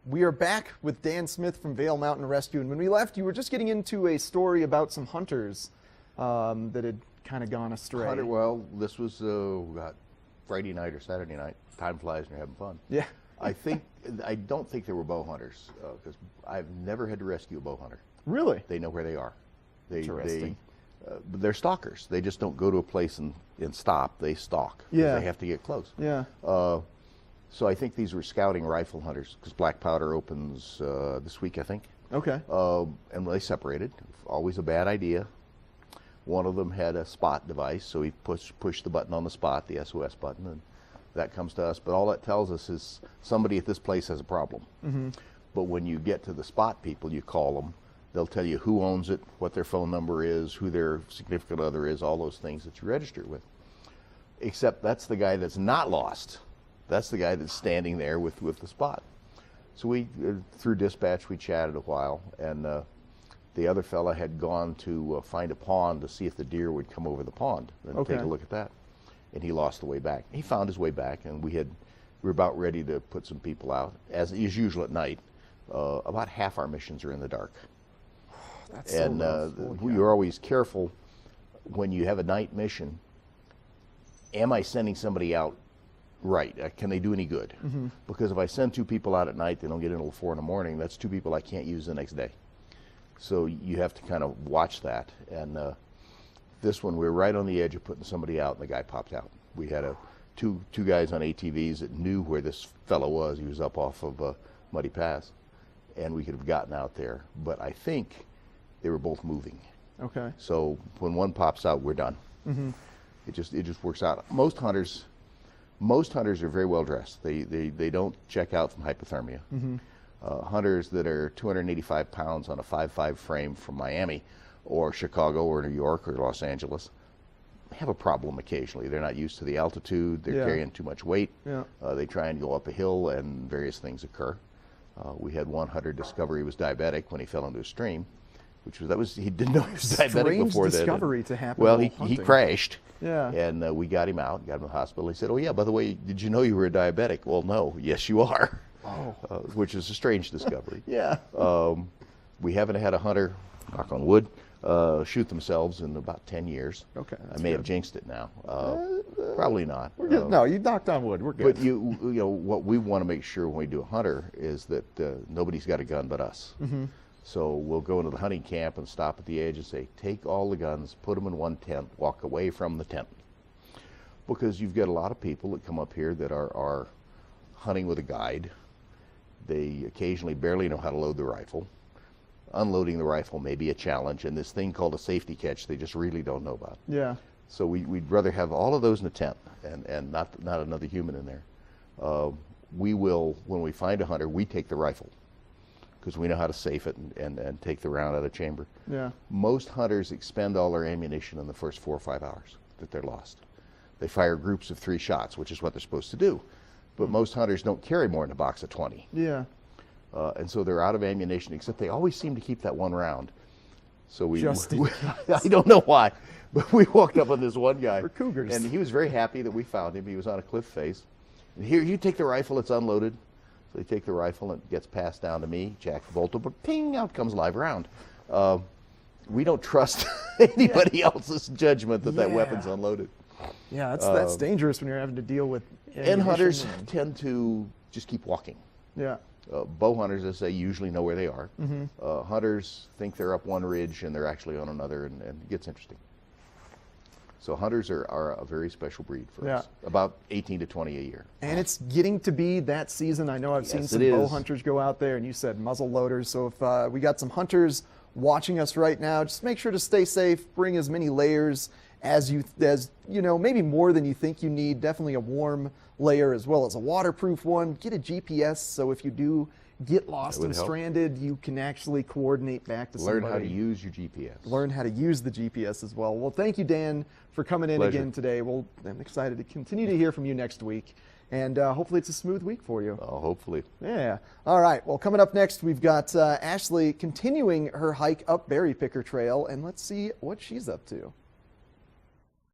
We are back with Dan Smith from Vail Mountain Rescue, and when we left, you were just getting into a story about some hunters that had kind of gone astray. Well, this was Friday night or Saturday night. Time flies when you're having fun. Yeah. I don't think they were bow hunters, because I've never had to rescue a bow hunter. Really? They know where they are. Interesting. They're stalkers. They just don't go to a place and stop. They stalk. Yeah. They have to get close. Yeah. So I think these were scouting rifle hunters, because black powder opens this week, I think. Okay. And they separated. Always a bad idea. One of them had a spot device, so he pushed the button on the spot, the SOS button, and that comes to us. But all that tells us is somebody at this place has a problem. Mm-hmm. But when you get to the spot people, you call them. They'll tell you who owns it, what their phone number is, who their significant other is, all those things that you register with. Except that's the guy that's not lost. That's the guy that's standing there with the spot. So we, through dispatch, we chatted a while, and the other fella had gone to find a pond to see if the deer would come over the pond and take a look at that. And he lost the way back. He found his way back, and we were about ready to put some people out. As is usual at night, about half our missions are in the dark. That's so rough. You're always careful when you have a night mission. Am I sending somebody out right? Can they do any good? Mm-hmm. Because if I send two people out at night, they don't get in until 4 in the morning, that's two people I can't use the next day. So you have to kind of watch that. And this one, we were right on the edge of putting somebody out, and the guy popped out. We had two guys on ATVs that knew where this fellow was. He was up off of Muddy Pass, and we could have gotten out there. But I think they were both moving. Okay. So when one pops out, we're done. Mm-hmm. It just works out. Most hunters are very well dressed. They don't check out from hypothermia. Mm-hmm. Hunters that are 285 pounds on a 5.5 frame from Miami or Chicago or New York or Los Angeles have a problem occasionally. They're not used to the altitude. They're carrying too much weight. Yeah. They try and go up a hill, and various things occur. We had one hunter discover he was diabetic when he fell into a stream, he didn't know he was diabetic before that. Strange discovery to happen. Well, he crashed. Yeah. And we got him out, got him to the hospital. He said, "Oh yeah, by the way, did you know you were a diabetic?" Well, no. Yes, you are. Oh. Which is a strange discovery. Yeah. We haven't had a hunter, knock on wood, shoot themselves in about 10 years. Okay. I may have jinxed it now. Probably not. We're good. No, you knocked on wood. We're good. But you know what we want to make sure when we do a hunter is that nobody's got a gun but us. Mm-hmm. So we'll go into the hunting camp and stop at the edge and say, take all the guns, put them in one tent, walk away from the tent. Because you've got a lot of people that come up here that are hunting with a guide. They occasionally barely know how to load the rifle. Unloading the rifle may be a challenge, and this thing called a safety catch they just really don't know about. Yeah. So we'd rather have all of those in a tent and not another human in there. We will, when we find a hunter, we take the rifle, because we know how to safe it and take the round out of the chamber. Yeah. Most hunters expend all their ammunition in the first 4 or 5 hours that they're lost. They fire groups of 3 shots, which is what they're supposed to do. But most hunters don't carry more than a box of 20. Yeah. And so they're out of ammunition, except they always seem to keep that one round. So I don't know why, but we walked up on this one guy. For cougars. And he was very happy that we found him. He was on a cliff face. And here, you take the rifle, it's unloaded. So they take the rifle and it gets passed down to me, jack the bolt, but ping, out comes a live round. We don't trust anybody else's judgment that weapon's unloaded. Yeah, that's dangerous when you're having to deal with and hunters tend to just keep walking. Yeah. Bow hunters, as I say, usually know where they are. Mm-hmm. Hunters think they're up one ridge and they're actually on another, and it gets interesting. So hunters are a very special breed for us. About 18 to 20 a year. And it's getting to be that season. I know I've seen some bow hunters go out there, and you said muzzle loaders. So if we got some hunters watching us right now, just make sure to stay safe. Bring as many layers as you know, maybe more than you think you need. Definitely a warm layer as well as a waterproof one. Get a GPS, so if you do get lost and stranded, you can actually coordinate back to somebody. Learn how to use your GPS. Learn how to use the GPS as well. Well, thank you, Dan, for coming in again today. I'm excited to continue to hear from you next week. And hopefully it's a smooth week for you. Oh, hopefully. Yeah. All right. Well, coming up next, we've got Ashley continuing her hike up Berry Picker Trail, and let's see what she's up to.